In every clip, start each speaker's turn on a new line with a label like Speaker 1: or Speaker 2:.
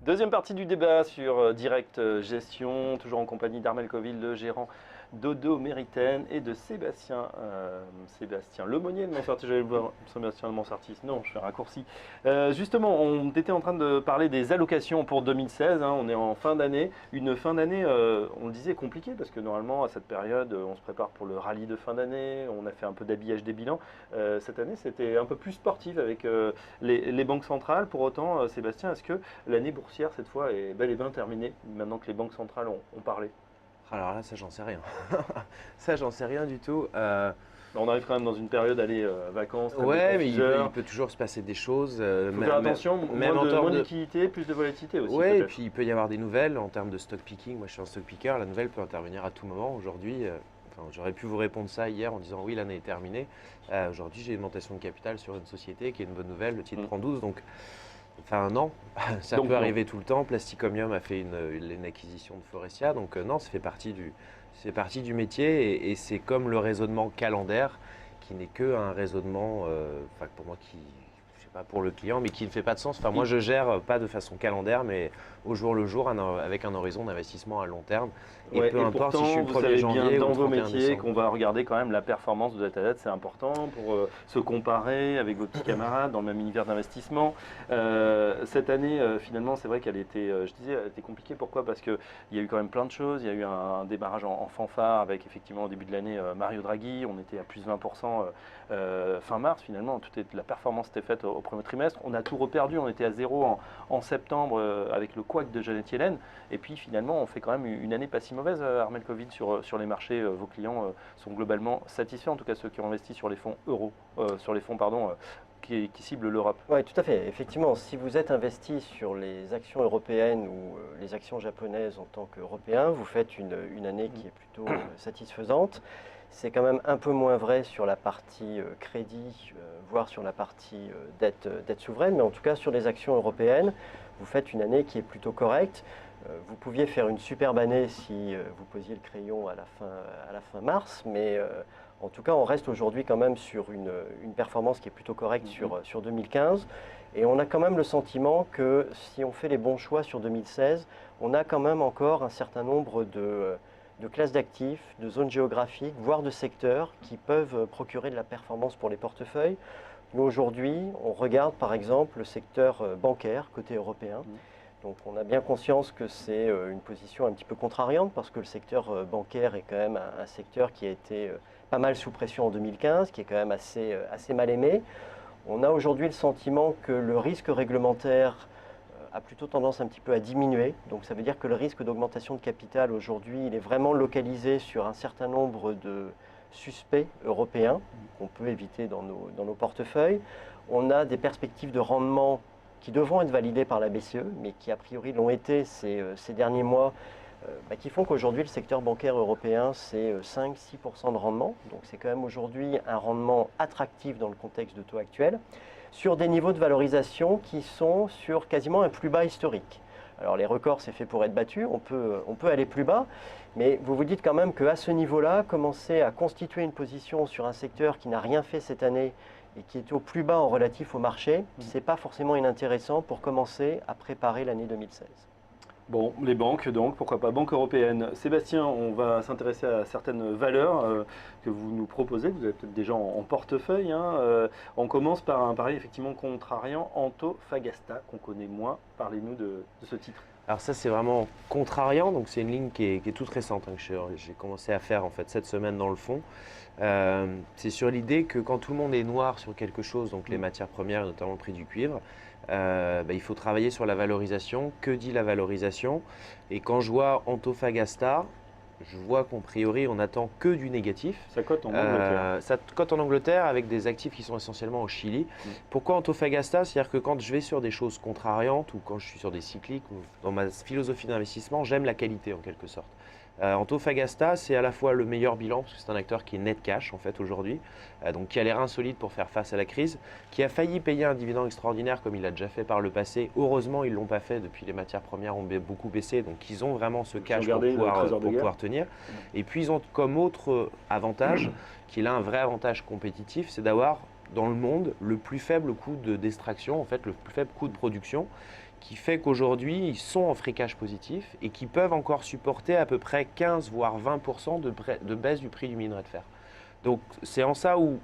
Speaker 1: Deuxième partie du débat sur Direct Gestion, toujours en compagnie d'Armel Coville, le gérant d'Odo Méritaine, et de Sébastien Lemonnier de Montsartis. J'allais le voir, Sébastien de Montsartis, non, je fais un raccourci. Justement, on était en train de parler des allocations pour 2016, hein, on est en fin d'année. Une fin d'année, on le disait, compliquée, parce que normalement, à cette période, on se prépare pour le rallye de fin d'année, on a fait un peu d'habillage des bilans. Cette année, c'était un peu plus sportif avec les banques centrales. Pour autant, Sébastien, est-ce que l'année boursière, cette fois, est bel et bien terminée, maintenant que les banques centrales ont parlé?
Speaker 2: Alors là, ça, j'en sais rien. Ça, j'en sais rien du tout.
Speaker 1: On arrive quand même dans une période, vacances, très bon
Speaker 2: Ouais, mais il
Speaker 1: confiseur.
Speaker 2: peut toujours se passer des choses.
Speaker 1: Il faut faire attention,
Speaker 2: même
Speaker 1: moins
Speaker 2: en termes
Speaker 1: de
Speaker 2: de.
Speaker 1: liquidité, plus de volatilité aussi,
Speaker 2: Ouais, et
Speaker 1: peut-être.
Speaker 2: puis il peut y avoir des nouvelles en termes de stock picking. Moi, je suis un stock picker. La nouvelle peut intervenir à tout moment. Aujourd'hui, j'aurais pu vous répondre ça hier en disant oui, l'année est terminée. Aujourd'hui, j'ai une augmentation de capital sur une société qui est une bonne nouvelle. Le titre prend 12. Donc, enfin, non, ça
Speaker 1: Donc,
Speaker 2: peut
Speaker 1: non.
Speaker 2: arriver tout le temps. Plasticomium a fait une acquisition de Forestia. Donc, non, ça fait partie du métier. Et c'est comme le raisonnement calendaire qui n'est qu'un raisonnement, pour moi, je sais pas pour le client, mais qui ne fait pas de sens. Enfin, moi, je gère pas de façon calendaire, mais au jour le jour, avec un horizon d'investissement à long terme. Et
Speaker 1: Ouais,
Speaker 2: peu importe
Speaker 1: pourtant,
Speaker 2: si je suis le
Speaker 1: vous
Speaker 2: 1er
Speaker 1: savez bien
Speaker 2: janvier
Speaker 1: dans
Speaker 2: ou le
Speaker 1: vos
Speaker 2: 31
Speaker 1: métiers
Speaker 2: décembre.
Speaker 1: qu'on va regarder quand même la performance de date à date, c'est important pour se comparer avec vos petits camarades dans le même univers d'investissement. Cette année, finalement, c'est vrai qu'elle était, elle était compliquée. Pourquoi? Parce qu'il y a eu quand même plein de choses. Il y a eu un démarrage en fanfare avec effectivement au début de l'année Mario Draghi. On était à plus de 20% fin mars finalement. La performance était faite au premier trimestre. On a tout reperdu. On était à zéro en septembre avec le couac de Janet Yellen. Et puis finalement, on fait quand même une année pas si mauvaise, Armel Covid, sur les marchés. Vos clients sont globalement satisfaits, en tout cas ceux qui ont investi sur les fonds euros, sur les fonds pardon, qui ciblent l'Europe.
Speaker 3: Oui, tout à fait. Effectivement, si vous êtes investi sur les actions européennes ou les actions japonaises en tant qu'Européen, vous faites une année qui est plutôt satisfaisante. C'est quand même un peu moins vrai sur la partie crédit, voire sur la partie dette souveraine, mais en tout cas sur les actions européennes, vous faites une année qui est plutôt correcte. Vous pouviez faire une superbe année si vous posiez le crayon à la fin mars, mais en tout cas, on reste aujourd'hui quand même sur une performance qui est plutôt correcte sur 2015. Et on a quand même le sentiment que si on fait les bons choix sur 2016, on a quand même encore un certain nombre de classes d'actifs, de zones géographiques, voire de secteurs qui peuvent procurer de la performance pour les portefeuilles. Nous, aujourd'hui, on regarde par exemple le secteur bancaire côté européen. Donc on a bien conscience que c'est une position un petit peu contrariante parce que le secteur bancaire est quand même un secteur qui a été pas mal sous pression en 2015, qui est quand même assez mal aimé. On a aujourd'hui le sentiment que le risque réglementaire a plutôt tendance un petit peu à diminuer. Donc ça veut dire que le risque d'augmentation de capital aujourd'hui, il est vraiment localisé sur un certain nombre de suspects européens qu'on peut éviter dans nos portefeuilles. On a des perspectives de rendement qui devront être validées par la BCE, mais qui a priori l'ont été ces derniers mois, qui font qu'aujourd'hui le secteur bancaire européen c'est 5-6% de rendement, donc c'est quand même aujourd'hui un rendement attractif dans le contexte de taux actuel, sur des niveaux de valorisation qui sont sur quasiment un plus bas historique. Alors les records c'est fait pour être battu, on peut aller plus bas, mais vous vous dites quand même qu'à ce niveau-là, commencer à constituer une position sur un secteur qui n'a rien fait cette année et qui est au plus bas en relatif au marché, ce n'est pas forcément inintéressant pour commencer à préparer l'année 2016.
Speaker 1: Bon, les banques, donc, pourquoi pas, banque européenne. Sébastien, on va s'intéresser à certaines valeurs que vous nous proposez, que vous avez peut-être déjà en portefeuille. On commence par un pari effectivement contrariant, Antofagasta, qu'on connaît moins. Parlez-nous de ce titre.
Speaker 2: Alors ça, c'est vraiment contrariant, donc c'est une ligne qui est toute récente, que j'ai commencé à faire en fait cette semaine dans le fond. C'est sur l'idée que quand tout le monde est noir sur quelque chose, donc les matières premières, notamment le prix du cuivre, il faut travailler sur la valorisation. Que dit la valorisation? Et quand je vois Antofagasta, je vois qu'en priori, on n'attend que du négatif.
Speaker 1: Ça cote en Angleterre.
Speaker 2: Ça cote en Angleterre avec des actifs qui sont essentiellement au Chili. Pourquoi Antofagasta? C'est-à-dire que quand je vais sur des choses contrariantes ou quand je suis sur des cycliques ou dans ma philosophie d'investissement, j'aime la qualité en quelque sorte. Antofagasta, c'est à la fois le meilleur bilan, parce que c'est un acteur qui est net cash en fait aujourd'hui, donc qui a l'air insolide pour faire face à la crise, qui a failli payer un dividende extraordinaire comme il l'a déjà fait par le passé. Heureusement, ils ne l'ont pas fait depuis les matières premières ont beaucoup baissé, donc ils ont vraiment ce cash pour pouvoir tenir. Et puis ils ont comme autre avantage, qu'il a un vrai avantage compétitif, c'est d'avoir dans le monde le plus faible coût d'extraction, en fait, le plus faible coût de production, qui fait qu'aujourd'hui, ils sont en fricage positif et qui peuvent encore supporter à peu près 15 voire 20% de baisse du prix du minerai de fer. Donc c'est en ça où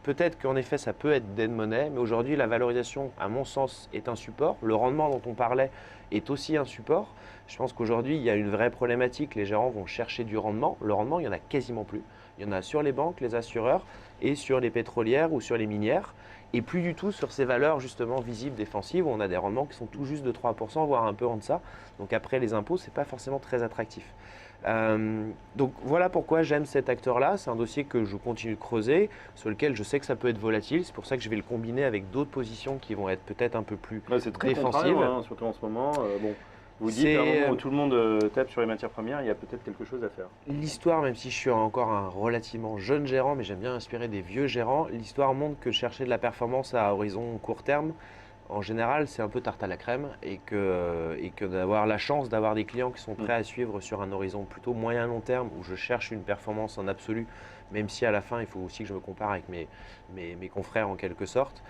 Speaker 2: peut-être qu'en effet ça peut être dead money, mais aujourd'hui la valorisation, à mon sens, est un support. Le rendement dont on parlait est aussi un support. Je pense qu'aujourd'hui il y a une vraie problématique, les gérants vont chercher du rendement. Le rendement, il n'y en a quasiment plus. Il y en a sur les banques, les assureurs et sur les pétrolières ou sur les minières. Et plus du tout sur ces valeurs justement visibles, défensives, où on a des rendements qui sont tout juste de 3%, voire un peu en deçà. Donc après les impôts, ce n'est pas forcément très attractif. Donc voilà pourquoi j'aime cet acteur-là. C'est un dossier que je continue de creuser, sur lequel je sais que ça peut être volatile. C'est pour ça que je vais le combiner avec d'autres positions qui vont être peut-être un peu plus
Speaker 1: c'est très
Speaker 2: défensives.
Speaker 1: contrariant, surtout en ce moment. Bon, vous dites à un moment où tout le monde tape sur les matières premières, il y a peut-être quelque chose à faire.
Speaker 2: L'histoire, même si je suis encore un relativement jeune gérant, mais j'aime bien inspirer des vieux gérants, l'histoire montre que chercher de la performance à horizon court terme, en général, c'est un peu tarte à la crème et que d'avoir la chance d'avoir des clients qui sont prêts à suivre sur un horizon plutôt moyen-long terme où je cherche une performance en absolu, même si à la fin, il faut aussi que je me compare avec mes confrères en quelque sorte.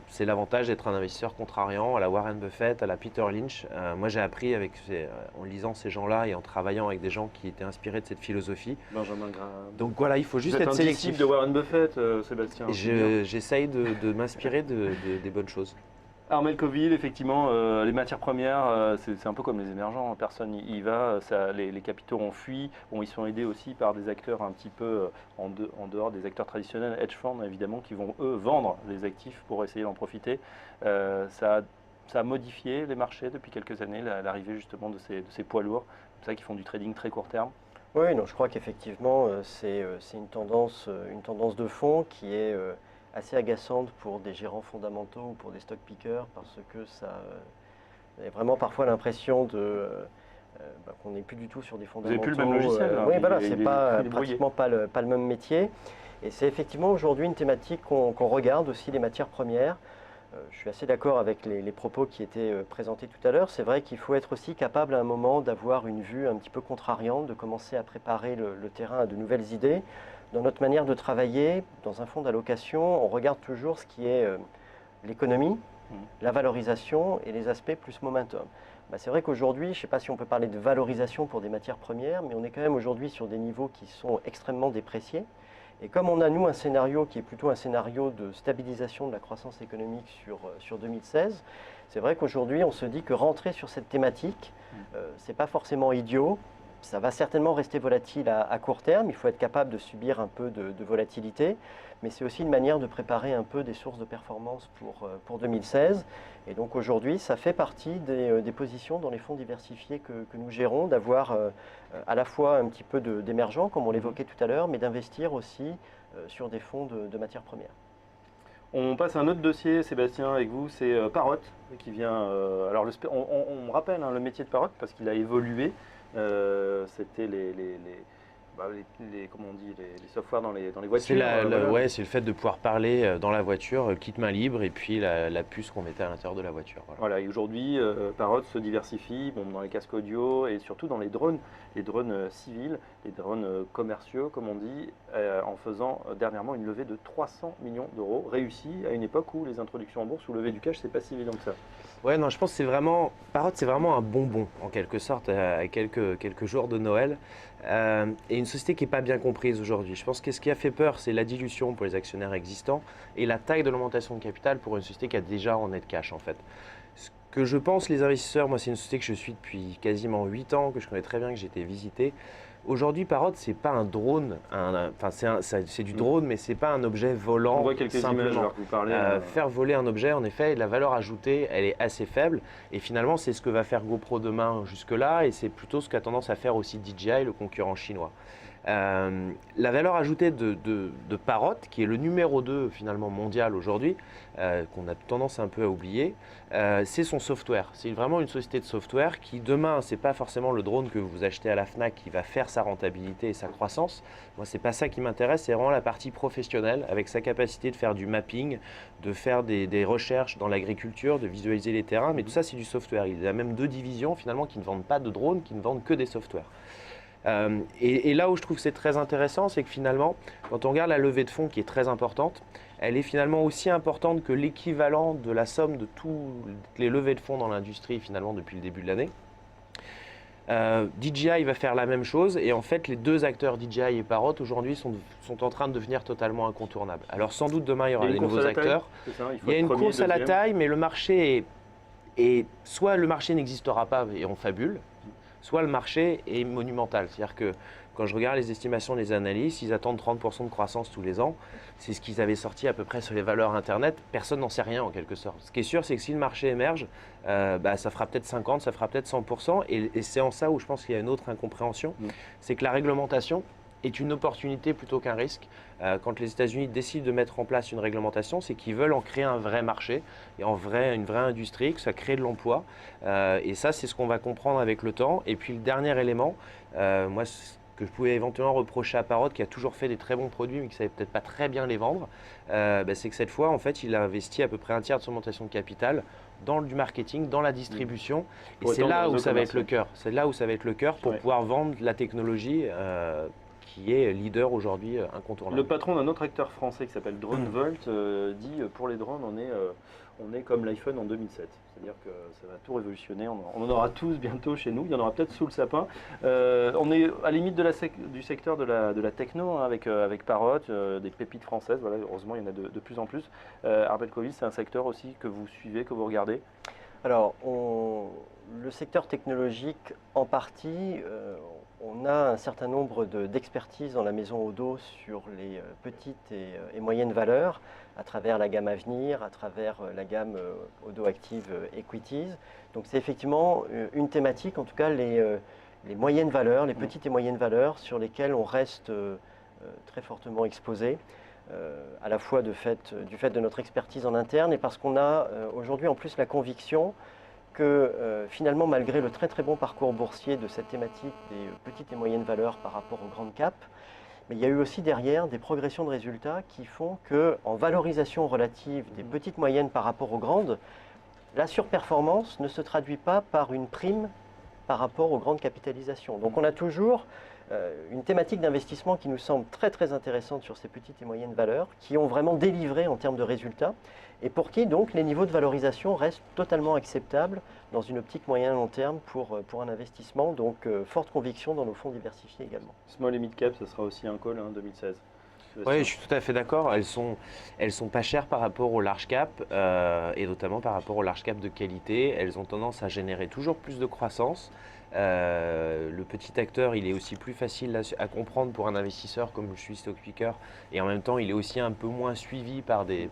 Speaker 2: C'est l'avantage d'être un investisseur contrariant à la Warren Buffett, à la Peter Lynch. Moi, j'ai appris en lisant ces gens-là et en travaillant avec des gens qui étaient inspirés de cette philosophie.
Speaker 1: Benjamin Graham.
Speaker 2: Donc voilà, il faut juste être sélectif.
Speaker 1: Vous êtes un disciple de Warren Buffett, Sébastien.
Speaker 2: J'essaye de m'inspirer des bonnes choses.
Speaker 1: Armel Coville, effectivement, les matières premières, c'est un peu comme les émergents, personne y va, les capitaux ont fui. Bon, ils sont aidés aussi par des acteurs un petit peu en dehors des acteurs traditionnels, hedge funds évidemment, qui vont eux vendre les actifs pour essayer d'en profiter. Ça a modifié les marchés depuis quelques années, l'arrivée justement de ces poids lourds, comme ça, qui font du trading très court terme.
Speaker 3: Oui, non, je crois qu'effectivement, c'est une tendance de fond qui est assez agaçante pour des gérants fondamentaux ou pour des stock pickers parce que ça a vraiment parfois l'impression qu'on n'est plus du tout sur des fondamentaux.
Speaker 1: Vous n'avez plus le même logiciel.
Speaker 3: Oui, voilà, c'est pratiquement pas le même métier. Et c'est effectivement aujourd'hui une thématique qu'on regarde aussi, les matières premières. Je suis assez d'accord avec les propos qui étaient présentés tout à l'heure. C'est vrai qu'il faut être aussi capable à un moment d'avoir une vue un petit peu contrariante, de commencer à préparer le terrain à de nouvelles idées. Dans notre manière de travailler, dans un fonds d'allocation, on regarde toujours ce qui est l'économie, la valorisation et les aspects plus momentum. C'est vrai qu'aujourd'hui, je ne sais pas si on peut parler de valorisation pour des matières premières, mais on est quand même aujourd'hui sur des niveaux qui sont extrêmement dépréciés. Et comme on a, nous, un scénario qui est plutôt un scénario de stabilisation de la croissance économique sur 2016, c'est vrai qu'aujourd'hui, on se dit que rentrer sur cette thématique, ce n'est pas forcément idiot. Ça va certainement rester volatile à court terme. Il faut être capable de subir un peu de volatilité. Mais c'est aussi une manière de préparer un peu des sources de performance pour 2016. Et donc aujourd'hui, ça fait partie des positions dans les fonds diversifiés que nous gérons, d'avoir à la fois un petit peu d'émergents, comme on l'évoquait tout à l'heure, mais d'investir aussi sur des fonds de matières premières.
Speaker 1: On passe à un autre dossier, Sébastien, avec vous, c'est Parrot, qui vient... alors on rappelle le métier de Parrot parce qu'il a évolué. C'était comment on dit, les softwares dans les voitures.
Speaker 2: C'est le fait de pouvoir parler dans la voiture, kit main libre, et puis la puce qu'on mettait à l'intérieur de la voiture.
Speaker 1: Voilà, et aujourd'hui, Parrot se diversifie dans les casques audio et surtout dans les drones civils, les drones commerciaux, comme on dit, en faisant dernièrement une levée de 300 millions d'euros, réussie à une époque où les introductions en bourse ou levée du cash, c'est pas si évident que ça.
Speaker 2: Ouais, non, je pense que Parrot, c'est vraiment un bonbon, en quelque sorte, à quelques jours de Noël. Et une société qui n'est pas bien comprise aujourd'hui. Je pense que ce qui a fait peur, c'est la dilution pour les actionnaires existants et la taille de l'augmentation de capital pour une société qui a déjà en net cash, en fait. Ce que je pense, les investisseurs, moi, c'est une société que je suis depuis quasiment 8 ans, que je connais très bien, que j'ai été visiter. Aujourd'hui, Parrot, c'est pas un drone, c'est du drone, mais c'est pas un objet volant.
Speaker 1: On voit quelques images alors que vous parlez.
Speaker 2: Faire voler un objet, en effet, la valeur ajoutée, elle est assez faible. Et finalement, c'est ce que va faire GoPro demain jusque-là, et c'est plutôt ce qu'a tendance à faire aussi DJI, le concurrent chinois. La valeur ajoutée de Parrot, qui est le numéro 2 finalement mondial aujourd'hui, qu'on a tendance un peu à oublier, c'est son software. C'est vraiment une société de software qui demain, c'est pas forcément le drone que vous achetez à la Fnac qui va faire sa rentabilité et sa croissance. Moi, c'est pas ça qui m'intéresse, c'est vraiment la partie professionnelle avec sa capacité de faire du mapping, de faire des recherches dans l'agriculture, de visualiser les terrains, mais tout ça c'est du software. Il y a même 2 divisions finalement qui ne vendent pas de drones, qui ne vendent que des softwares. Et là où je trouve que c'est très intéressant, c'est que finalement, quand on regarde la levée de fonds qui est très importante, elle est finalement aussi importante que l'équivalent de la somme de toutes les levées de fonds dans l'industrie finalement depuis le début de l'année. DJI va faire la même chose et en fait les deux acteurs DJI et Parrot aujourd'hui sont en train de devenir totalement incontournables. Alors sans doute demain il y aura des nouveaux acteurs. Il y a une course à la taille mais le marché est soit le marché n'existera pas et on fabule, soit le marché est monumental. C'est-à-dire que quand je regarde les estimations des analystes, ils attendent 30% de croissance tous les ans. C'est ce qu'ils avaient sorti à peu près sur les valeurs Internet. Personne n'en sait rien en quelque sorte. Ce qui est sûr, c'est que si le marché émerge, ça fera peut-être 50, ça fera peut-être 100%. Et c'est en ça où je pense qu'il y a une autre incompréhension. C'est que la réglementation est une opportunité plutôt qu'un risque. Quand les États-Unis décident de mettre en place une réglementation, c'est qu'ils veulent en créer un vrai marché et une vraie industrie, que ça crée de l'emploi. Et ça, c'est ce qu'on va comprendre avec le temps. Et puis le dernier élément, moi, que je pouvais éventuellement reprocher à Parrot, qui a toujours fait des très bons produits, mais qui ne savait peut-être pas très bien les vendre, c'est que cette fois, en fait, il a investi à peu près un tiers de son augmentation de capital dans du marketing, dans la distribution. Et c'est là où ça va être le cœur. C'est là où ça va être le cœur pour pouvoir vendre la technologie qui est leader aujourd'hui incontournable.
Speaker 1: Le patron d'un autre acteur français qui s'appelle DroneVolt dit pour les drones, on est comme l'iPhone en 2007. C'est-à-dire que ça va tout révolutionner. On en aura tous bientôt chez nous. Il y en aura peut-être sous le sapin. On est à la limite du secteur de la techno avec Parrot, des pépites françaises. Voilà, heureusement, il y en a de plus en plus. Armel Covil, c'est un secteur aussi que vous suivez, que vous regardez?
Speaker 3: Alors, le secteur technologique, en partie, on a un certain nombre d'expertises dans la maison Odo sur les petites et moyennes valeurs, à travers la gamme Avenir, à travers la gamme Odo Active Equities. Donc c'est effectivement une thématique, en tout cas les moyennes valeurs, les petites et moyennes valeurs sur lesquelles on reste très fortement exposé. À la fois du fait de notre expertise en interne et parce qu'on a aujourd'hui en plus la conviction que finalement malgré le très très bon parcours boursier de cette thématique des petites et moyennes valeurs par rapport aux grandes caps, mais il y a eu aussi derrière des progressions de résultats qui font qu'en valorisation relative des petites moyennes par rapport aux grandes, la surperformance ne se traduit pas par une prime par rapport aux grandes capitalisations. Donc on a toujours une thématique d'investissement qui nous semble très très intéressante sur ces petites et moyennes valeurs, qui ont vraiment délivré en termes de résultats, et pour qui donc les niveaux de valorisation restent totalement acceptables dans une optique moyen-long terme pour un investissement. Donc forte conviction dans nos fonds diversifiés également.
Speaker 1: Small et mid cap, ce sera aussi un call 2016.
Speaker 2: Oui, je suis tout à fait d'accord. Elles sont pas chères par rapport au large cap et notamment par rapport au large cap de qualité. Elles ont tendance à générer toujours plus de croissance. Le petit acteur, il est aussi plus facile à comprendre pour un investisseur comme je suis stock picker et en même temps, il est aussi un peu moins suivi par des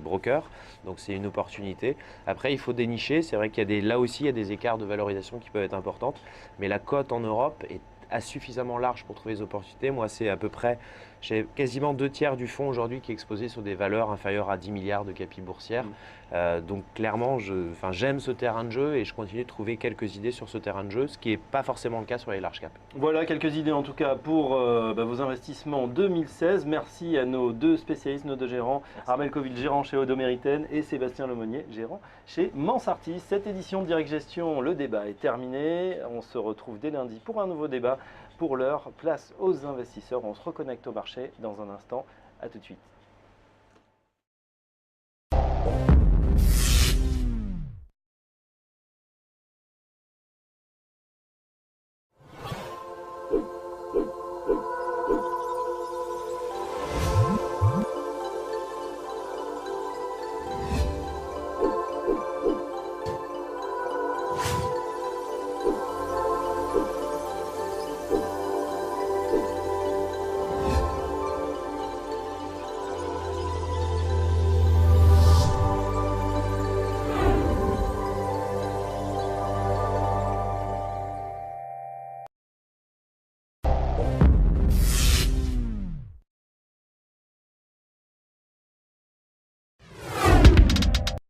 Speaker 2: brokers. Donc, c'est une opportunité. Après, il faut dénicher. C'est vrai qu'il y a là aussi, il y a des écarts de valorisation qui peuvent être importantes, mais la cote en Europe est suffisamment large pour trouver des opportunités. Moi, c'est à peu près, j'ai quasiment 2/3 du fonds aujourd'hui qui est exposé sur des valeurs inférieures à 10 milliards de capi boursières. Donc clairement, j'aime ce terrain de jeu et je continue de trouver quelques idées sur ce terrain de jeu, ce qui n'est pas forcément le cas sur les large caps.
Speaker 1: Voilà quelques idées en tout cas pour vos investissements en 2016. Merci à nos deux spécialistes, nos deux gérants, Armel Covil, gérant chez Odo Mériten, et Sébastien Lemonnier, gérant chez Mansartis. Cette édition de Direct Gestion, le débat est terminé. On se retrouve dès lundi pour un nouveau débat. Pour l'heure, place aux investisseurs. On se reconnecte au marché dans un instant. À tout de suite.